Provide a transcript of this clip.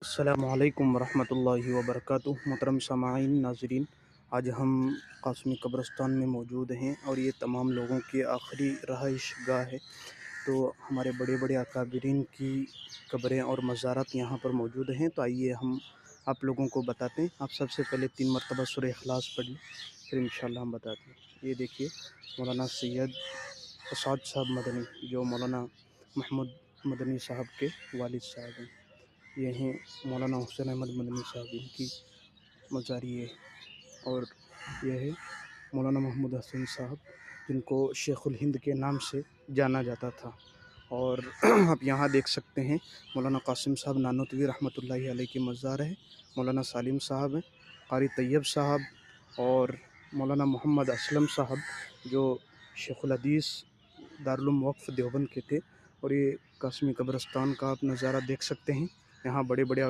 السلام علیکم ورحمۃ اللہ وبرکاتہ۔ محترم سامعین ناظرین، آج ہم قاسمی قبرستان میں موجود ہیں اور یہ تمام لوگوں کی آخری رہائش گاہ ہے۔ تو ہمارے بڑے بڑے اکابرین کی قبریں اور مزارات یہاں پر موجود ہیں۔ تو آئیے ہم آپ لوگوں کو بتاتے ہیں۔ آپ سب سے پہلے 3 مرتبہ سورہ اخلاص پڑھ لیں، پھر انشاءاللہ ہم بتاتے ہیں۔ یہ دیکھیے مولانا سید اسعد صاحب مدنی، جو مولانا محمود مدنی صاحب کے والد صاحب ہیں۔ یہ ہیں مولانا حسین احمد مدنی صاحب، ان کی مزاری ہے۔ اور یہ ہے مولانا محمود حسین صاحب، جن کو شیخ الہند کے نام سے جانا جاتا تھا۔ اور آپ یہاں دیکھ سکتے ہیں مولانا قاسم صاحب نانوتوی رحمۃ اللہ علیہ کی مزار ہے۔ مولانا سالم صاحب ہیں، قاری طیب صاحب، اور مولانا محمد اسلم صاحب، جو شیخ الحدیث دارالعلوم وقف دیوبند کے تھے۔ اور یہ قاسمی قبرستان کا آپ نظارہ دیکھ سکتے ہیں۔ یہاں بڑے بڑے